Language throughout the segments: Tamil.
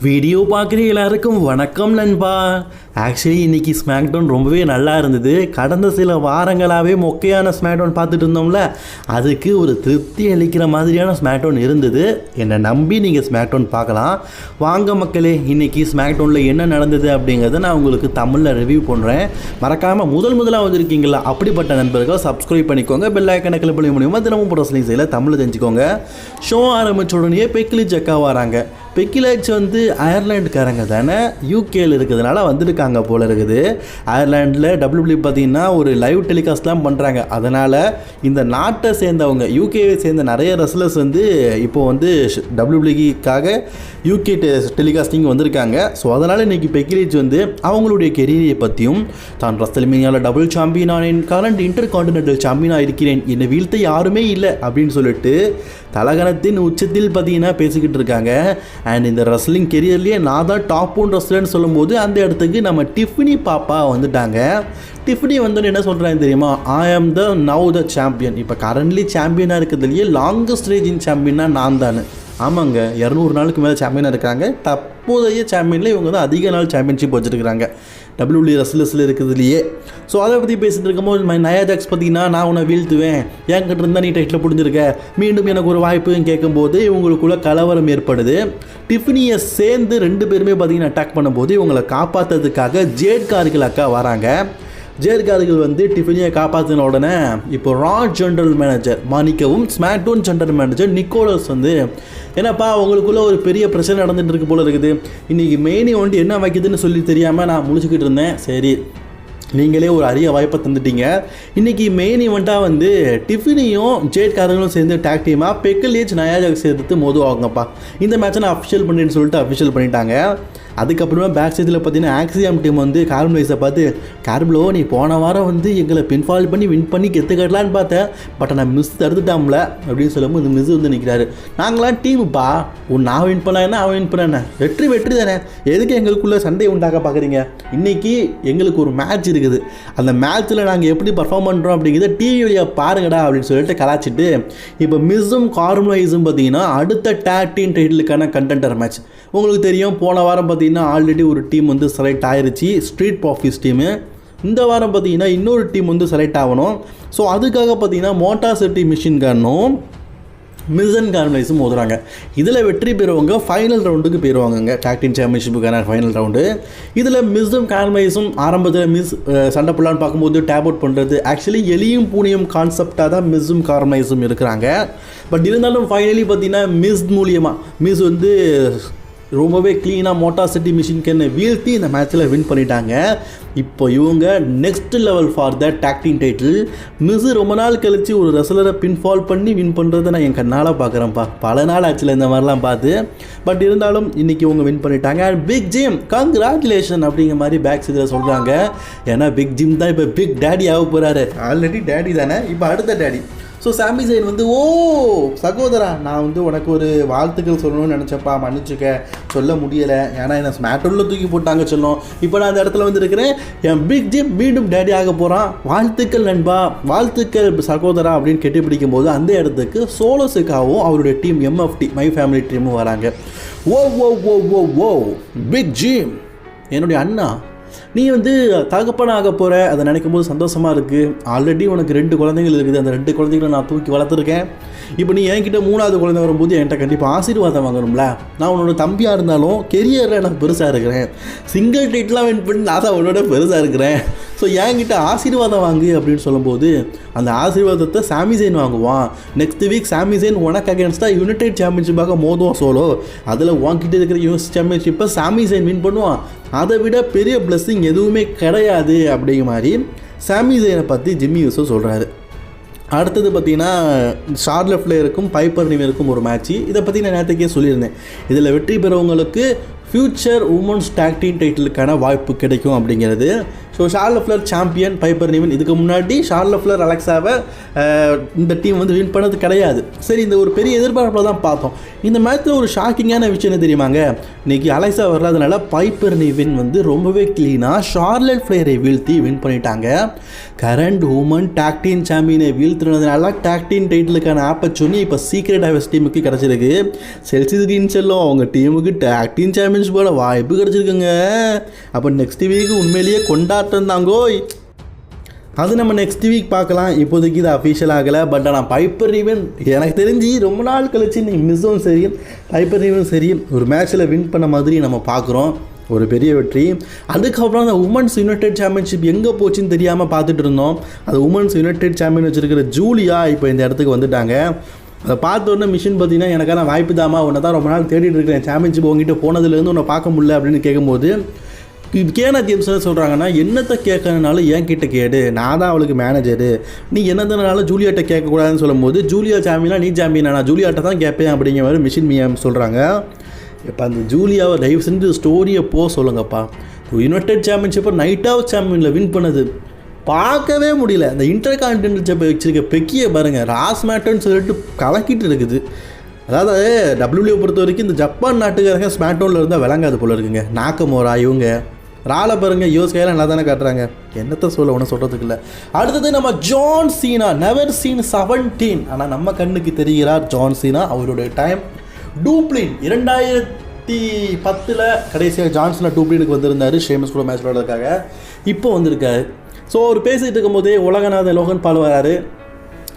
வீடியோ பார்க்குற எல்லாருக்கும் வணக்கம் நண்பா. ஆக்சுவலி இன்றைக்கி ஸ்மாக்டவுன் ரொம்பவே நல்லா இருந்தது. கடந்த சில வாரங்களாகவே மொக்கையான ஸ்மாக்டவுன் பார்த்துட்டு இருந்தோம்ல, அதுக்கு ஒரு திருப்தி அளிக்கிற மாதிரியான ஸ்மாக்டவுன் இருந்தது. என்னை நம்பி நீங்கள் ஸ்மாக்டவுன் பார்க்கலாம். வாங்க மக்களே, இன்றைக்கி ஸ்மாக்டவுனில் என்ன நடந்தது அப்படிங்கிறத நான் உங்களுக்கு தமிழில் ரிவ்யூ பண்ணுறேன். மறக்காமல் முதலாக வந்திருக்கீங்களா அப்படிப்பட்ட நண்பர்கள் சப்ஸ்கிரைப் பண்ணிக்கோங்க. பெல் ஐக்கனை கிளிக் பண்ணி மூலியமாக தினமும் ப்ரோஸ்லிங் செய்யல தமிழ் தெரிஞ்சுக்கோங்க. ஷோ ஆரம்பித்த உடனே பெக்கிலி ஜக்கா வராங்க. பெக்கிலேஜ் வந்து அயர்லாண்டுக்காரங்க தானே, யூகேயில் இருக்கிறதுனால வந்திருக்காங்க போல இருக்குது. அயர்லாண்டில் டபிள்யூபிள்யூ பார்த்தீங்கன்னா ஒரு லைவ் டெலிகாஸ்ட்லாம் பண்ணுறாங்க. அதனால் இந்த நாட்டை சேர்ந்தவங்க, யூகேவை சேர்ந்த நிறைய ரெஸ்லர்ஸ் வந்து இப்போது வந்து டபிள்யூபிள்யூக்காக யூகே டெலிகாஸ்டிங் வந்திருக்காங்க. ஸோ அதனால் இன்றைக்கி பெக்கிலேஜ் வந்து அவங்களுடைய கெரியரை பற்றியும், தான் ரெஸ்ல்மேனியாவில் டபுள் சாம்பியன் ஆனேன், கரண்ட் இன்டர் கான்டினென்டல் சாம்பியனாக இருக்கிறேன், என்னை வீழ்த்த யாருமே இல்லை அப்படின்னு சொல்லிட்டு தலகணத்தின் உச்சத்தில் பார்த்தீங்கன்னா பேசிக்கிட்டு இருக்காங்க. அண்ட் இந்த ரெஸ்லிங் கெரியர்லேயே நான் தான் டாப் ஒன் ரெஸ்லர்னு சொல்லும்போது அந்த இடத்துக்கு நம்ம டிஃபினி பாப்பா வந்துட்டாங்க. டிஃபினி வந்தோன்னு என்ன சொல்கிறாங்க தெரியுமா? ஐ ஆம் த நவ் த சாம்பியன். இப்போ கரண்ட்லி சாம்பியனாக இருக்கிறதுலையே லாங்கஸ்ட் ரேஞ்சிங் சாம்பியனாக நான் தானே. ஆமாங்க, 200 நாளுக்கு மேலே சாம்பியனாக இருக்காங்க. தற்போதைய சாம்பியனில் இவங்க தான் அதிக நாள் சாம்பியன்ஷிப் வச்சுருக்கிறாங்க டபிள்யூபிள்யூ ரெஸ்லர்ஸில் இருக்கிறதுலையே. ஸோ அதை பற்றி பேசிகிட்டு இருக்கும்போது நயா ஜாக்ஸ் பார்த்தீங்கன்னா, நான் உன்னை வீழ்த்துவேன், என்கிட்ட இருந்தால் நீ டைட்டில் பிடிஞ்சிருக்க, மீண்டும் எனக்கு ஒரு வாய்ப்புன்னு கேட்கும்போது இவங்களுக்குள்ள கலவரம் ஏற்படுது. டிஃபினியை சேர்ந்து 2 பேருமே பார்த்தீங்கன்னா அட்டாக் பண்ணும்போது இவங்களை காப்பாற்றுறதுக்காக ஜேட் கார்கில் அக்கா வராங்க. ஜேர்கார்கள் வந்து டிஃபினியை காப்பாற்றின உடனே இப்போ ரா ஜென்ரல் மேனேஜர் மாணிக்கவும் ஸ்மாக்டவுன் ஜென்ரல் மேனேஜர் நிக்கோலஸ் வந்து, என்னப்பா உங்களுக்குள்ளே ஒரு பெரிய பிரச்சனை நடந்துகிட்டு இருக்கு போல இருக்குது, இன்றைக்கி மெயினி வந்து என்ன வைக்குதுன்னு சொல்லி தெரியாமல் நான் முழிச்சுக்கிட்டு இருந்தேன். சரி, நீங்களே ஒரு அரிய வாய்ப்பை தந்துட்டீங்க. இன்றைக்கி மெயின் ஈவெண்ட்டாக வந்து டிஃபினியும் ஜேட்காரங்களும் சேர்ந்து டேக் டீமாக பெக்கிலேஜ் நயா ஜாக்ஸ் சேர்த்து மோதுவாங்கப்பா. இந்த மேட்சை நான் அஃபிஷியல் பண்ணின்னு சொல்லிட்டு அஃபிஷியல் பண்ணிட்டாங்க. அதுக்கப்புறமா பேக் ஸ்டேஜில் பார்த்தீங்கன்னா ஆக்சியம் டீம் வந்து கார்பனைஸை பார்த்து, கார்பிளோ நீ போன வாரம் வந்து எங்களை பின்ஃபால் பண்ணி வின் பண்ணி கற்றுக்கட்டலான்னு பார்த்தேன், பட் நான் மிஸ் தடுத்துட்டாம்ல அப்படின்னு சொல்லும்போது இந்த மிஸ் வந்து நிற்கிறாரு. நாங்களாம் டீமுப்பா, நான் வின் பண்ணேன்னா அவன் வின் பண்ணேன், வெற்றி தானே, எதுக்கு எங்களுக்குள்ளே சண்டை உண்டாக்க பார்க்குறீங்க? இன்றைக்கி எங்களுக்கு ஒரு மேட்ச் இருக்குது, அந்த மேட்ச்சில் நாங்கள் எப்படி பர்ஃபார்ம் பண்ணுறோம் அப்படிங்கிறத டிவி வழியாக பாருங்கடா அப்படின்னு சொல்லிட்டு கலாச்சிட்டு, இப்போ மிஸ்ஸும் கார்பனைஸும் பார்த்தீங்கன்னா அடுத்த டேக் டீம் டைட்டிலுக்கான கண்டென்டர் மேட்ச். உங்களுக்கு தெரியும், போன வாரம் பார்த்தீங்கன்னா ஆல்ரெடி ஒரு டீம் வந்து செலக்ட் ஆகிருச்சு, ஸ்ட்ரீட் ப்ராஃபிஸ் டீமு. இந்த வாரம் பார்த்தீங்கன்னா இன்னொரு டீம் வந்து செலக்ட் ஆகணும். ஸோ அதுக்காக பார்த்தீங்கன்னா மோட்டார் சிட்டி மிஷின் கன்னும் மிஸ்ஸன் கார்பனைஸும் மோதுறாங்க. இதில் வெற்றி பெறுவங்க ஃபைனல் ரவுண்டுக்கு போயிடுவாங்க, டேக் டீம் சாம்பியன்ஷிப்புக்கான ஃபைனல் ரவுண்டு. இதில் மிஸ்ஸும் கார்பனைஸும் ஆரம்பத்தில் மிஸ் சண்டை போடலான்னு பார்க்கும்போது டேப் அவுட் பண்ணுறது, ஆக்சுவலி எலியும் பூனியும் கான்செப்டாக தான் மிஸ்ஸும் கார்பனைஸும் இருக்கிறாங்க. பட் இருந்தாலும் ஃபைனலி பார்த்தீங்கன்னா மிஸ் மூலியமாக மிஸ் வந்து ரொம்பவே க்ளீனாக மோட்டார் சிட்டி மிஷின் கன்னை வீழ்த்தி இந்த மேட்ச்சில் வின் பண்ணிட்டாங்க. இப்போ இவங்க next level for the tag team title. Miss ரொம்ப நாள் கழித்து ஒரு ரெஸ்லரை பின்ஃபால் பண்ணி வின் பண்ணுறதை நான் என் கண்ணால் பார்க்குறேன்ப்பா. பல நாள் ஆச்சுல இந்த மாதிரிலாம் பார்த்து. பட் இருந்தாலும் இன்றைக்கி இவங்க வின் பண்ணிட்டாங்க. அண்ட் பிக் ஜிம் கங்க்ராச்சுலேஷன் அப்படிங்கிற மாதிரி பேக் சைடில் சொல்கிறாங்க. ஏன்னா பிக் ஜிம் தான் இப்போ பிக் டேடி ஆக போகிறாரு. ஆல்ரெடி டேடி தானே, இப்போ அடுத்த டேடி. ஸோ சாமி ஜெயின் வந்து, ஓ சகோதரா, நான் வந்து உனக்கு ஒரு வாழ்த்துக்கள் சொல்லணும்னு நினச்சப்பா, மன்னிச்சுக்க, சொல்ல முடியலை, ஏன்னா என்னை ஸ்மாக்டவுனில் தூக்கி போட்டாங்க சொல்லும். இப்போ நான் அந்த இடத்துல வந்து இருக்கிறேன், என் பிக் ஜிம் மீண்டும் டேடி ஆக போகிறான், வாழ்த்துக்கள் நண்பா, வாழ்த்துக்கள் சகோதரா அப்படின்னு கெட்டி பிடிக்கும் போது அந்த இடத்துக்கு சோலோஸுக்காகவும் அவருடைய டீம் எம்எஃப்டி மை ஃபேமிலி டீமும் வராங்க. ஓ ஓ ஓ ஓ ஓ பிக் ஜிம், என்னுடைய அண்ணா, நீ வந்து தகப்பனாக போகிற, அதை நினைக்கும் போது சந்தோஷமாக இருக்குது. ஆல்ரெடி உனக்கு 2 குழந்தைகள் இருக்குது, அந்த 2 குழந்தைகளை நான் தூக்கி வளர்த்துருக்கேன். இப்போ நீ என்கிட்ட 3வது குழந்தை வரும்போது என்கிட்ட கண்டிப்பாக ஆசீர்வாதம் வாங்கணும்ல. நான் உன்னோட தம்பியாக இருந்தாலும் கெரியரில் எனக்கு பெருசாக இருக்கிறேன், சிங்கிள் டைட்டிலாம் வின் பண்ணி நான் தான் உன்னோட பெருசாக இருக்கிறேன். ஸோ என்கிட்ட ஆசீர்வாதம் வாங்கு அப்படின்னு சொல்லும்போது அந்த ஆசீர்வாதத்தை சாமி ஜெயின் வாங்குவான். நெக்ஸ்ட் வீக் சாமி ஜெயின் உனக்கு அகேன்ஸ்டாக யுனைடெட் சாம்பியன்ஷிப்பாக மோதுவான் சோலோ. அதில் உன்கிட்ட இருக்கிற யூஎஸ் சாம்பியன்ஷிப்பை சாமி ஜெயின் வின் பண்ணுவான். அதை விட பெரிய பிளஸ்ஸிங் எதுவுமே கிடையாது அப்படிங்கிற மாதிரி சாமி ஜெயினை பற்றி ஜிம்மி யூஸோ சொல்கிறாரு. அடுத்தது பார்த்திங்கன்னா ஷார்லட் ஃப்ளேருக்கும் பைப்பர் நிவேருக்கும் ஒரு மேட்ச்சு. இதை பற்றி நான் நேற்றுக்கே சொல்லியிருந்தேன். இதில் வெற்றி பெறவங்களுக்கு ஃப்யூச்சர் உமன்ஸ் டேக் டீம் டைட்டிலுக்கான வாய்ப்பு கிடைக்கும் அப்படிங்கிறது. So Charlotte Flair champion, Piper Niven. இதுக்கு முன்னாடி ஷார்லட் ஃப்ளர் அலெக்ஸாவை இந்த டீம் வந்து வின் பண்ணது கிடையாது. சரி, இந்த ஒரு பெரிய எதிர்பார்ப்பில் தான் பார்த்தோம். இந்த மேட்ச்சில் ஒரு ஷாக்கிங்கான விஷயம் என்ன தெரியுமாங்க, இன்றைக்கி அலெக்ஸா வர்றதுனால பைப்பர் நிவன் வந்து ரொம்பவே க்ளீனாக ஷார்லட் ஃப்ளரை வீழ்த்தி வின் பண்ணிட்டாங்க. கரண்ட் உமன் டாக் டீம் சாம்பியனை வீழ்த்துனதுனால டாக் டீம் டைட்டிலுக்கான ஆப்பர்ச்சுனிட்டி இப்போ சீக்ரெட் ஹாவஸ் டீமுக்கு கிடச்சிருக்கு. செல்சி கிரீன் செல்லும் அவங்க டீமுக்கு டாக் டீம் சாம்பியன்ஸ் போட வாய்ப்பு கிடச்சிருக்குங்க. அப்போ நெக்ஸ்ட் வீக் உண்மையிலேயே கொண்டாட்டம் தாங்கோ. அது நம்ம நெக்ஸ்ட் வீக் பார்க்கலாம். இப்போதைக்கு இது அஃபீஷியல் ஆகலை. பட் ஆனால் பைப்பர் நிவன் எனக்கு தெரிஞ்சு ரொம்ப நாள் கழிச்சு நீ மிஸ்ஸும் சரி பைப்பர் நிவனும் சரி ஒரு மேட்ச்சில் வின் பண்ண மாதிரி நம்ம பார்க்குறோம். ஒரு பெரிய வெற்றி. அதுக்கப்புறம் அந்த உமன்ஸ் யுனைடெட் சாம்பியன்ஷிப் எங்கே போச்சுன்னு தெரியாமல் பார்த்துட்டு இருந்தோம். அது உமன்ஸ் யுனைடெட் சாம்பியன் வச்சுருக்கிற ஜூலியா இப்போ இந்த இடத்துக்கு வந்துட்டாங்க. அதை பார்த்த உடனே மிஷின் பார்த்தீங்கன்னா எனக்கான வாய்ப்பு தாமா, உன்னை தான் ரொம்ப நாள் தேடிட்டு இருக்கிறேன், சாம்பியன்ஷிப் உங்ககிட்ட போனதுலேருந்து உன்னை பார்க்க முடியல அப்படின்னு கேட்கும்போது கேனா ஜேம்ஸ் என்ன சொல்கிறாங்கன்னா, என்னத்தை கேட்கறதுனாலும் என் கிட்ட கேடு, நான் தான் அவளுக்கு மேனேஜரு, நீ என்னதுனால ஜூலியாட்ட கேட்கக்கூடாதுன்னு சொல்லும்போது ஜூலியா சாம்பியனா நீ சாம்பியனா, நான் ஜூலியாட்ட தான் கேட்பேன் அப்படிங்கிற மாதிரி மிஷின் மியாம் சொல்கிறாங்க. இப்போ அந்த ஜூலியாவை தயவு செஞ்சு ஸ்டோரியை சொல்லுங்கப்பா. யுனைடெட் சாம்பியன்ஷிப்பை நைட் ஆஃப் சாம்பியனில் வின் பண்ணது பார்க்கவே முடியல. அந்த இன்டர் கான்டினென்டல் சாம்பியன் வச்சுருக்க பெக்கியை பாருங்கள், ராஸ் மேட்டர்ன்னு சொல்லிட்டு கலக்கிட்டு இருக்குது. அதாவது டபிள்யூ பொறுத்த வரைக்கும் இந்த ஜப்பான் நாட்டுக்காரங்க ஸ்மாக்டவுனில் இருந்தால் விளங்காது போல இருக்குங்க. நாக்கமோரா இவங்க ராலை பாருங்கள், யோஸ்கையெல்லாம் நல்லா தானே காட்டுறாங்க, என்னத்தை சொல்ல ஒன்றும் சொல்கிறதுக்கு இல்லை. அடுத்தது நம்ம ஜான் சீனா, நெவர் சீன் 17. ஆனால் நம்ம கண்ணுக்கு தெரிகிறார் ஜான் சீனா. அவருடைய டைம் டூப்ளின் 2010 கடைசியாக ஜான்சனா டூப்ளினுக்கு வந்திருந்தார் ஷேமஸ் கூட மேட்ச் விளையாடுறதுக்காக. இப்போ வந்திருக்காரு. ஸோ அவர் பேசிகிட்டு இருக்கும்போதே உலகநாதன் லோகன் பால் வராரு.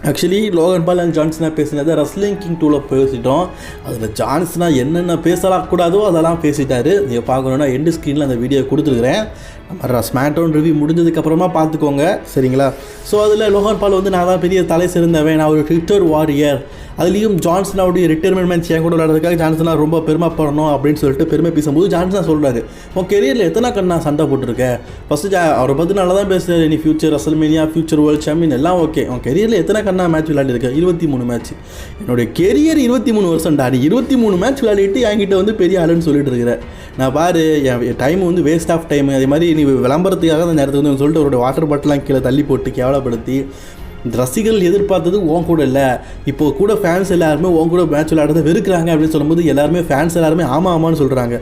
ஆக்சுவலி லோகன் பால் அண்ட் ஜான்சனா பேசினதை ரஸ்லிங் கிங் 2ல் பேசிட்டோம். அதில் ஜான்சனா என்னென்ன பேசக்கூடாதோ அதெல்லாம் பேசிட்டாரு. நீங்கள் பார்க்கணுன்னா எண்டு ஸ்க்ரீனில் அந்த வீடியோ கொடுத்துருக்குறேன். நம்ம ஸ்மாக்டவுன் ரிவ்யூ முடிஞ்சதுக்கப்புறமா பார்த்துக்கோங்க, சரிங்களா? ஸோ அதில் லோகன் பால் வந்து நான் தான் பெரிய தலை சிறந்தவன், நான் ஒரு ட்விட்டர் வாரியர், அதுலேயும் ஜான்சனாவுடைய ரிட்டையர்மெண்ட் மேட்ச் என் கூட விளையாடுறதுக்காக ஜான்சனா ரொம்ப பெருமைப்படணும் அப்படின்னு சொல்லிட்டு பெருமை பேசும்போது ஜான்சனா சொல்கிறாரு, உன் கெரியரில் எத்தனை கண்ணா சண்டை போட்டிருக்கேன், ஃபஸ்ட்டு அவரை பற்றி நல்லா தான் பேசுகிறாரு, நீ future WrestleMania, future world champion எல்லாம் ஓகே, உன் கெரியரில் எத்தனை கண்ணா மேட்ச் விளையாடிருக்கேன், 23 மேட்ச், என்னுடைய கெரியர் 23 வருஷம்டா, நீ 23 மேட்ச் விளையாடிட்டு என்கிட்ட வந்து பெரிய ஆளுன்னு சொல்லிட்டு இருக்கிறேன், நான் பாரு என் டைம் வந்து வேஸ்ட் ஆஃப் டைம், அதே மாதிரி நீ விளம்பரத்துக்காக அந்த நேரத்துக்கு வந்து சொல்லிட்டு அவருடைய வாட்டர் பாட்டிலாம் கீழே தள்ளி போட்டு கேவலப்படுத்தி ரசிகர்கள் எதிர்பார்த்தது உன் கூட இல்லை, இப்போ கூட ஃபேன்ஸ் எல்லாருமே உன் கூட மேட்ச் விளையாடுறத வெறுக்கிறாங்க அப்படின்னு சொல்லும்போது எல்லாருமே ஃபேன்ஸ் எல்லாருமே ஆமான்னு சொல்கிறாங்க.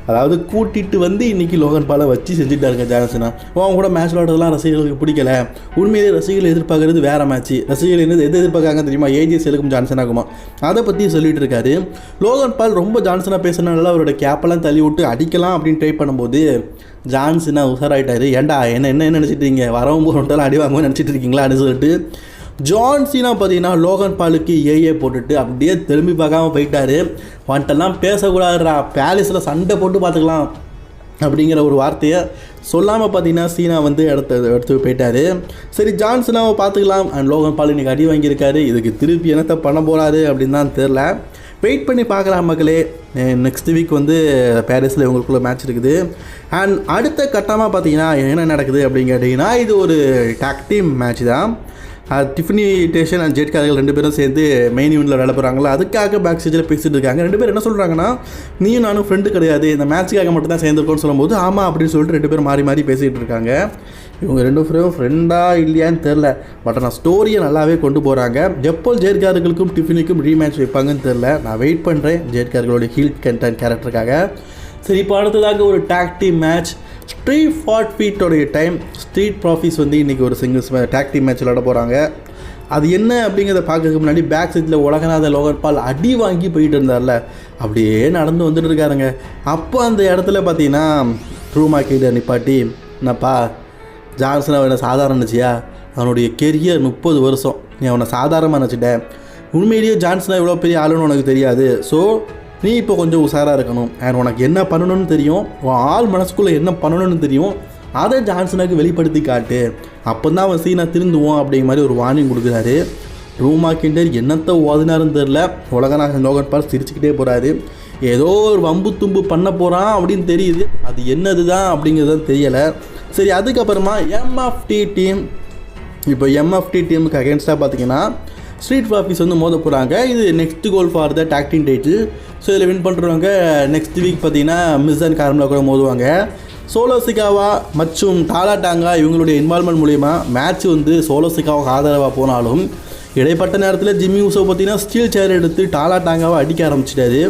அதாவது கூட்டிகிட்டு வந்து இன்றைக்கி லோகன் பாலை வச்சு செஞ்சுட்டாருங்க ஜான்சனா. உன் கூட மேட்ச் விளையாடுறதுலாம் ரசிகர்களுக்கு பிடிக்கல, உண்மையிலே ரசிகர்கள் எதிர்பார்க்கறது வேறு மேட்ச்சு, ரசிகர்கள் எது எதிர்பார்க்காங்க தெரியுமா, ஏஜிஎஸ் எலுக்கும் ஜான்சனாகுமா, அதை பற்றி சொல்லிட்டு இருக்காரு. லோகன் பால் ரொம்ப ஜான்சனா பேசுனால அவரோட கேப்பெல்லாம் தள்ளி விட்டு அடிக்கலாம் அப்படின்னு ட்ரை பண்ணும்போது ஜான்சனா உஷாராயிட்டார். ஏன்டா என்ன நினச்சிட்டு இருக்கீங்க, வரவும் போகிறோம்ட்டாலும் அடி வாங்குவோம் நினச்சிட்டு இருக்கீங்களா அப்படின்னு சொல்லிட்டு ஜான் சீனா பார்த்தீங்கன்னா லோகன் பாலுக்கு ஏஏ போட்டுட்டு அப்படியே திரும்பி பார்க்காம போயிட்டார். வந்துட்டெல்லாம் பேசக்கூடாதுடா, பேலஸில் சண்டை போட்டு பார்த்துக்கலாம் அப்படிங்கிற ஒரு வார்த்தையை சொல்லாமல் பார்த்தீங்கன்னா சீனா வந்து எடுத்து போயிட்டார். சரி, ஜான்சனாவை பார்த்துக்கலாம். அண்ட் லோகன் பால் இன்றைக்கி அடி வாங்கியிருக்காரு, இதுக்கு திருப்பி என்னத்தை பண்ண போகிறாரு அப்படின்னு தான் தெரில. வெயிட் பண்ணி பார்க்கலாம் மக்களே. நெக்ஸ்ட் வீக் வந்து பாரிஸில் இவங்களுக்குள்ள மேட்ச் இருக்குது. அண்ட் அடுத்த கட்டமாக பார்த்தீங்கன்னா என்ன நடக்குது அப்படின்னு கேட்டிங்கன்னா, இது ஒரு டாக் டீம் மேட்ச் தான். டிஃபனி டேஷன் அண்ட் ஜெட் கார்கள் 2 பேரும் சேர்ந்து மெயின் ஈவெண்ட்டில் விளையாட போகிறாங்களா, அதுக்காக பேக் ஸ்டேஜில் பேசிகிட்டு இருக்காங்க. 2 பேர் என்ன சொல்கிறாங்கன்னா, நீயும் நானும் ஃப்ரெண்டு கிடையாது, இந்த மேட்ச்சுக்காக மட்டும் தான் சேர்ந்துருக்கோன்னு சொல்லும்போது ஆமாம் அப்படின்னு சொல்லிட்டு 2 பேரும் மாறி பேசிகிட்டு இருக்காங்க. இவங்க 2 பேரும் ஃப்ரெண்டாக இல்லையான்னு தெரில, பட் நான் ஸ்டோரியை நல்லாவே கொண்டு போகிறாங்க. எப்போ ஜெயட்கார்களுக்கும் டிஃபினிக்கும் ரீமேட்ச் வைப்பாங்கன்னு தெரில, நான் வெயிட் பண்ணுறேன் ஜெயட்கார்களோட ஹீல் கண்டென்ட் கேரக்டருக்காக. சரி, இப்போ அடுத்ததாக ஒரு டாக் டீம் மேட்ச். ஸ்ட்ரீட் ஃபீட்டோடைய டைம். ஸ்ட்ரீட் ப்ராஃபிஸ் வந்து இன்றைக்கி ஒரு சிங்கிள்ஸ் டாக் டீம் மேட்ச் விளையாட போகிறாங்க. அது என்ன அப்படிங்கிறத பார்க்கறதுக்கு முன்னாடி பேக் சைடில் உலகநாத லோகன் பால் அடி வாங்கி போயிட்டு இருந்தார்ல, அப்படியே நடந்து வந்துட்டு இருக்காருங்க. அப்போ அந்த இடத்துல பார்த்தீங்கன்னா ட்ரூமா கிட்ட நிப்பாட்டி, என்னப்பா ஜான்சனை அவனை சாதாரண நினச்சியா, அவனுடைய கெரியர் 30 வருஷம், நீ அவனை சாதாரணமாக நினச்சிட்டேன், உண்மையிலேயே ஜான்சனா இவ்வளோ பெரிய ஆளுன்னு உனக்கு தெரியாது, ஸோ நீ இப்போ கொஞ்சம் உஷாராக இருக்கணும், அண்ட் உனக்கு என்ன பண்ணணும்னு தெரியும், உன் ஆள் மனசுக்குள்ளே என்ன பண்ணணும்னு தெரியும், அதை ஜான்சனாக்கு வெளிப்படுத்தி காட்டு, அப்போ தான் அவன் சீனா திருந்துவோம் அப்படிங்கிற மாதிரி ஒரு வார்னிங் கொடுக்குறாரு. ரூமா கிண்டர் என்னத்தை ஓதினாருன்னு தெரில, உலகநாதன் லோகன் பால் சிரிச்சுக்கிட்டே போகிறாரு. ஏதோ ஒரு வம்பு தும்பு பண்ண போகிறான் அப்படின்னு தெரியுது, அது என்னது தான் அப்படிங்கிறது தெரியலை. சரி, அதுக்கப்புறமா எம்எஃப்டி டீம். இப்போ எம்எஃப்டி டீமுக்கு அகேன்ஸ்டாக பார்த்தீங்கன்னா ஸ்ட்ரீட் ப்ராஃபிஸ் வந்து மோத போகிறாங்க. இது next goal for the talk team title. So இதில் வின் பண்ணுறவங்க நெக்ஸ்ட் வீக் பார்த்தீங்கன்னா மிஸ் அண்ட் கார்மில் கூட மோதுவாங்க. சோலோ சிகாவா மற்றும் டாலா டாங்கா இவங்களுடைய இன்வால்மெண்ட் மூலிமா மேட்ச் வந்து சோலோ சிகாவுக்கு ஆதரவாக போனாலும் இடைப்பட்ட நேரத்தில் ஜிம்மி ஊசோ பார்த்தீங்கன்னா ஸ்டீல் சேர் எடுத்து டாலா டாங்காவை அடிக்க ஆரம்பிச்சிட்டாரு.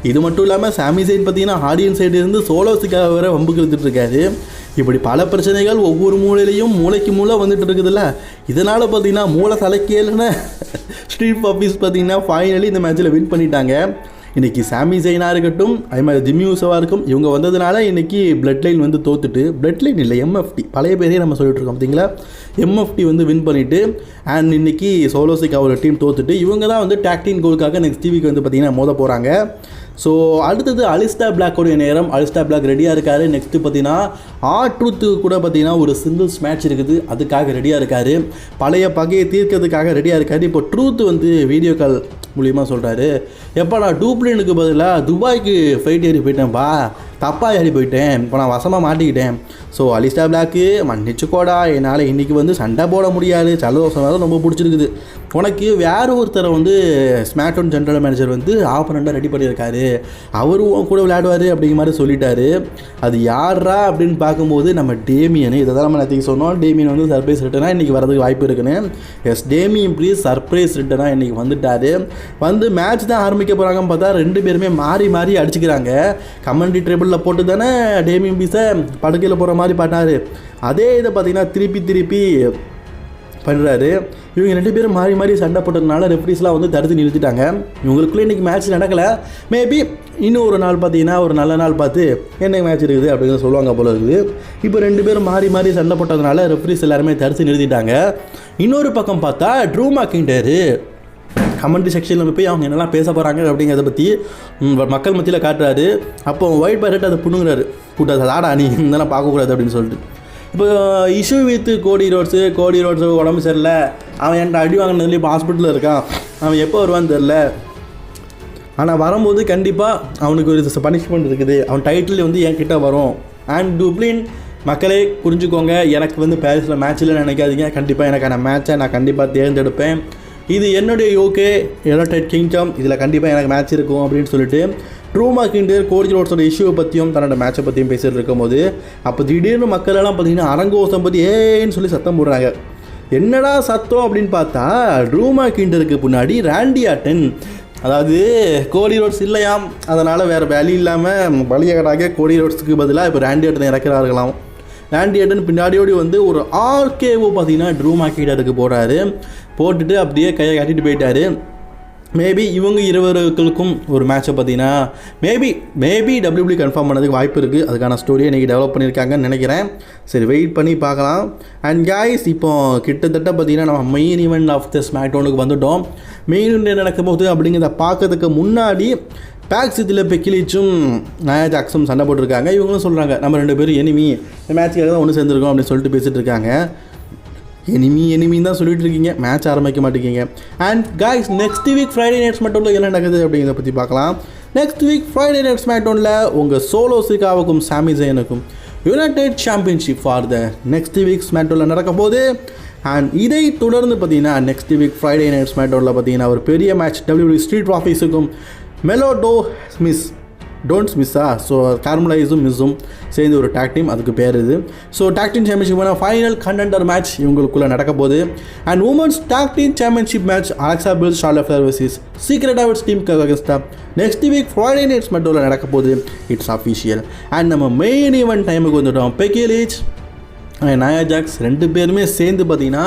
இது மட்டும் இல்லாமல் சாமி சைன் பார்த்தீங்கன்னா ஆடியன்ஸ் சைடு இருந்து சோலோ சிகாவை வேறு வம்புக்கு இழுத்துட்டு இருக்காரு. இப்படி பல பிரச்சனைகள் ஒவ்வொரு மூலையிலையும் மூளைக்கு மூளை வந்துட்டு இருக்குதுல்ல. இதனால் பார்த்தீங்கன்னா மூளை தலைக்கேலுன்னு ஸ்ட்ரீட் பப்பீஸ் பார்த்தீங்கன்னா ஃபைனலி இந்த மேட்ச்சில் வின் பண்ணிட்டாங்க. இன்றைக்கி சாமி சைனாக இருக்கட்டும் அதே மாதிரி ஜிம்மி ஊசோவாக இருக்கும் இவங்க வந்ததுனால இன்றைக்கி பிளட் லைன் வந்து தோத்துட்டு, பிளட் லைன் இல்லை எம்எஃப்டி பழைய பேரே நம்ம சொல்லிட்டு இருக்கோம் பார்த்தீங்களா, எம்எஃப்டி வந்து வின் பண்ணிவிட்டு அண்ட் இன்றைக்கி சோலோ சிகாவோட டீம் தோத்துட்டு இவங்க தான் வந்து டாக்டின் கோலுக்காக நெக்ஸ்ட் வீக் வந்து பார்த்திங்கன்னா மோத போகிறாங்க. ஸோ அடுத்தது அலிஸ்டா பிளாக்கோடைய நேரம். அலிஸ்டா பிளாக் ரெடியாக இருக்கார். நெக்ஸ்ட்டு பார்த்தீங்கன்னா R-Truth கூட பார்த்தீங்கன்னா ஒரு சிங்கிள்ஸ் மேட்ச் இருக்குது, அதுக்காக ரெடியாக இருக்கார். பழைய பகையை தீர்க்கிறதுக்காக ரெடியாக இருக்கார். இப்போ ட்ரூத் வந்து வீடியோ கால் மூலியமாக சொல்கிறாரு, எப்போ நான் டூப்ளினுக்கு பதிலாக துபாய்க்கு ஃப்ளைட் ஏறி போயிட்டேன்ப்பா, தப்பாக ஏறி போயிட்டேன், இப்போ நான் வசமாக மாட்டிக்கிட்டேன். ஸோ அலிஸ்டா பிளாக்கு மன்னிச்சுக்கோடா, என்னால் இன்றைக்கி வந்து சண்டை போட முடியாது, சலதோஷம் தான் ரொம்ப பிடிச்சிருக்குது. உனக்கு வேறு ஒருத்தரை வந்து ஸ்மாக்டவுன் ஜென்ரல் மேனேஜர் வந்து ஆப்பனண்ட்டாக ரெடி பண்ணியிருக்காரு, அவரும் கூட விளையாடுவார் அப்படிங்கிற மாதிரி சொல்லிட்டாரு. அது யாரா அப்படின்னு பார்க்கும்போது நம்ம டேமியன். இதை தான் நம்ம நேற்றுக்கு சொன்னோம், டேமியன் வந்து சர்ப்ரைஸ் ரிட்டனாக இன்றைக்கி வரதுக்கு வாய்ப்பு இருக்குன்னு. எஸ், டேமியன் ப்ளீஸ் சர்ப்ரைஸ் ரிட்டனாக இன்றைக்கி வந்துட்டார். வந்து மேட்ச் தான் ஆரம்பிக்க போகிறாங்கன்னு பார்த்தா ரெண்டு பேருமே மாறி மாறி அடிச்சுக்கிறாங்க. கமெண்ட்ரி டேபிளில் போட்டு தானே டேமியன் பீஸை படுக்கையில் போகிற மாதிரி பாட்டார். அதே இதை பார்த்திங்கன்னா திருப்பி பண்ணுறாரு. இவங்க ரெண்டு பேரும் மாறி மாறி சண்டை போட்டதுனால ரெஃப்ரீஸ்லாம் வந்து தடுத்து நிறுத்திட்டாங்க. இவங்களுக்குள்ளே இன்றைக்கி மேட்ச் நடக்கலை. மேபி இன்னும் ஒரு நாள் பார்த்தீங்கன்னா ஒரு நல்ல நாள் பார்த்து என்ன மேட்ச் இருக்குது அப்படின்னு சொல்லுவாங்க போல இருக்குது. இப்போ ரெண்டு பேரும் மாறி மாறி சண்டை போட்டதுனால ரெஃப்ரீஸ் எல்லாருமே தடுத்து நிறுத்திட்டாங்க. இன்னொரு பக்கம் பார்த்தா ட்ரூ மேக்கின்டையர் கமெண்ட்ரி செக்ஷனில் போய் அவங்க என்னெல்லாம் பேச போகிறாங்க அப்படிங்கிறத பற்றி மக்கள் மத்தியில் காட்டுறாரு. அப்போ ஒயிட் பேரட் அதை புண்ணுங்கிறாரு, கூட்டாது ஆடா நீ இதெல்லாம் பார்க்கக்கூடாது அப்படின்னு சொல்லிட்டு. இப்போ இஷ்யூ வித் கோடி ரோட்ஸு உடம்பு சரியில்லை, அவன் என்கிட்ட அடி வாங்கினதுலேயும் இப்போ ஹாஸ்பிட்டலில் இருக்கான், அவன் எப்போ வருவான்னு தெரில, ஆனால் வரும்போது கண்டிப்பாக அவனுக்கு ஒரு பனிஷ்மெண்ட் இருக்குது, அவன் டைட்டில் வந்து என்கிட்ட வரும். அண்ட் டூப்ளின் மக்களே புரிஞ்சுக்கோங்க, எனக்கு வந்து பாரிஸில் மேட்ச்சில் நினைக்காதீங்க, கண்டிப்பாக எனக்கான மேட்சை நான் கண்டிப்பாக தேர்ந்தெடுப்பேன். இது என்னுடைய யூகே யுனைடெட் கிங்டம், இதில் கண்டிப்பாக எனக்கு மேட்ச் இருக்கும் அப்படின்னு சொல்லிட்டு ட்ரூ மேக்கின்டையர் கோடி ரோட்ஸோட இஷ்யூவை பற்றியும் தன்னோட மேட்சை பற்றியும் பேசிகிட்டு இருக்கும்போது அப்போ திடீர்னு மக்கள் எல்லாம் பார்த்தீங்கன்னா அரங்கோசம் பற்றி ஏன்னு சொல்லி சத்தம் போடுறாங்க. என்னடா சத்தம் அப்படின்னு பார்த்தா ட்ரூ மேக்கின்டையருக்கு முன்னாடி ராண்டி ஆர்டன், அதாவது கோடி ரோட்ஸ் இல்லையாம், அதனால் வேறு வேலி இல்லாமல் பலியகடாக கோடி ரோட்ஸுக்கு பதிலாக இப்போ ராண்டி ஆர்டன் இறக்கிறார்களாம். ராண்டி ஆர்டன் பின்னாடியோடி வந்து ஒரு RKO பார்த்தீங்கன்னா ட்ரூ மேக்கின்டையருக்கு போடுறாரு. போட்டுட்டு அப்படியே கையை கட்டிட்டு போயிட்டார். மேபி இவங்க இருவருக்கும் ஒரு மேட்சை பார்த்தீங்கன்னா மேபி WWE கன்ஃபார்ம் பண்ணதுக்கு வாய்ப்பு இருக்குது. அதுக்கான ஸ்டோரியை இன்றைக்கி டெவலப் பண்ணியிருக்காங்கன்னு நினைக்கிறேன். சரி, வெயிட் பண்ணி பார்க்கலாம். அண்ட் கைஸ், இப்போ கிட்டத்தட்ட பார்த்தீங்கன்னா நம்ம மெயின் ஈவெண்ட் ஆஃப் த ஸ்மாக்டவுனுக்கு வந்துவிட்டோம். மெயின் ஈவெண்ட் நடக்கும்போது அப்படிங்கிறத பார்க்கறதுக்கு முன்னாடி பேக்ஸித்தில் பெக்கிலிச்சும் நயா ஜாக்ஸும் சண்டை போட்டிருக்காங்க. இவங்களும் சொல்கிறாங்க நம்ம ரெண்டு பேரும் எனிமி, இந்த மேட்ச்சுக்காக தான் ஒன்று சேர்ந்துருக்கோம் அப்படின்னு சொல்லிட்டு பேசிகிட்டு இருக்காங்க. எனிமின்னு தான் சொல்லிட்டு இருக்கீங்க, மேட்ச் ஆரம்பிக்க மாட்டேங்கிங்க. And guys, next week Friday night ஸ்மாக்டவுனில் என்ன நடக்குது அப்படிங்கிறத பற்றி பார்க்கலாம். நெக்ஸ்ட் வீக் ஃப்ரைடே நைட் ஸ்மாக்டவுனில் உங்கள் சோலோ சிகாவுக்கும் சாமி ஜெயனுக்கும் United Championship for the next week ஸ்மாக்டவுனில் நடக்கும் போது. அண்ட் இதை தொடர்ந்து பார்த்தீங்கன்னா நெக்ஸ்ட் வீக் ஃப்ரைடே நைட் ஸ்மாக்டவுனில் பார்த்தீங்கன்னா ஒரு பெரிய மேட்ச் WWE ஸ்ட்ரீட் ப்ராஃபீஸுக்கும் மெலோடோ டோன்ட் மிஸ்ஸா. ஸோ கார்மலைஸும் மிஸ்ஸும் சேர்ந்து ஒரு டாக் டீம், அதுக்கு பேர் இது. ஸோ டாக் டீம் சாம்பியன்ஷிப்பான ஃபைனல் கண்டெண்டர் மேட்ச் இவங்களுக்குள்ளே நடக்க போகுது. And women's tag team championship match Alexa Bliss Charlotte Flair versus Secret Hearts team against next week Friday night ஸ்மாக்டவுனில் நடக்க போகுது. It's official. அண்ட் நம்ம மெயின் ஈவெண்ட் டைமுக்கு வந்துட்டோம். பெக்கி லிஞ்ச் நயா ஜாக்ஸ் ரெண்டு பேருமே சேர்ந்து பார்த்தீங்கன்னா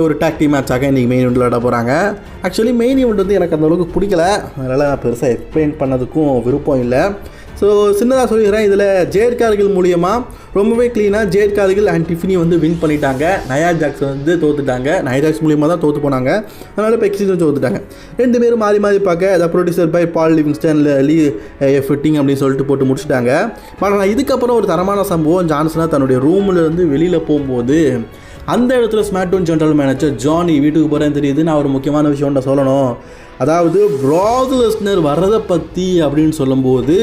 ஒரு டாக் டீம் மேட்சாக இன்றைக்கி மெயின் ஈவெண்ட்டில் விட போகிறாங்க. ஆக்சுவலி மெயின் ஈவெண்ட் வந்து எனக்கு அந்தளவுக்கு பிடிக்கல, அதனால் பெருசாக எக்ஸ்பிளைன் பண்ணதுக்கும் விருப்பம் இல்லை. ஸோ சின்னதாக சொல்லிக்கிறேன், இதில் ஜேட் கார்கில் மூலியமாக ரொம்பவே க்ளீனாக ஜேட் கார்கில் அண்ட் டிஃபினி வந்து வின் பண்ணிட்டாங்க. நயா ஜாக்ஸ் வந்து தோத்துட்டாங்க. நயா ஜாக்ஸ் மூலியமாக தான் தோற்று போனாங்க, அதனால் பெக்ஸிலும் தோத்துட்டாங்க. ரெண்டு பேரும் மாறி மாறி பார்க்க அதை ப்ரொடியூசர் பை பால் லிவிங்ஸ்டன் லீ ஃபிட்டிங் அப்படின்னு சொல்லிட்டு போட்டு முடிச்சுட்டாங்க. ஆனால் இதுக்கப்புறம் ஒரு தரமான சம்பவம், ஜான்சனாக தன்னுடைய ரூமில் வெளியில் போகும்போது அந்த இடத்துல ஸ்மாக்டவுன் ஜெனரல் மேனேஜர் ஜானி வீட்டுக்கு போகிறேன்னு தெரியுது. நான் ஒரு முக்கியமான விஷயம்ட்ட சொல்லணும், அதாவது ப்ராக் லெஸ்னர் வர்றதை பற்றி அப்படின்னு சொல்லும்போது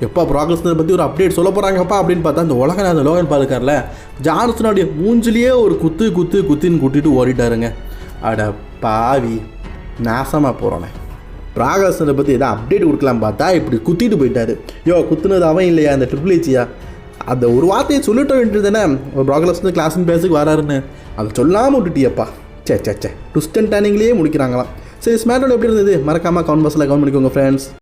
எப்போ ப்ராக் லெஸ்னர் பற்றி ஒரு அப்டேட் சொல்ல போகிறாங்கப்பா அப்படின்னு பார்த்தா அந்த உலகநாத லோகன் பால் இருக்கார்ல, ஜான்சனுடைய மூஞ்சிலேயே ஒரு குத்தின்னு கூட்டிகிட்டு ஓடிட்டாருங்க. அட பாவி, நாசமாக போகிறோன்னே. ப்ராக் லெஸ்னரை பற்றி எதாவது அப்டேட் கொடுக்கலாம் பார்த்தா இப்படி குத்திட்டு போயிட்டாரு. குத்துனது அவன் இல்லையா, அந்த ட்ரிபிள் ஹெச்சியா, அந்த ஒரு வார்த்தையை சொல்லிட்டு வேண்டியது தானே, ஒரு ப்ராக்லஸ் வந்து கிளாஸ் பேஸுக்கு வராருன்னு, அதை சொல்லாமல் விட்டுட்டியப்பா. சே ட்விஸ்ட் அண்ட் டர்னிங்லேயே முடிக்கிறாங்களாம். சரி, ஸ்மாக்டவுன் எப்படி இருந்தது மறக்காமல் கமெண்ட் பாக்ஸில் கமெண்ட் பண்ணிக்கோங்க ஃப்ரெண்ட்ஸ்.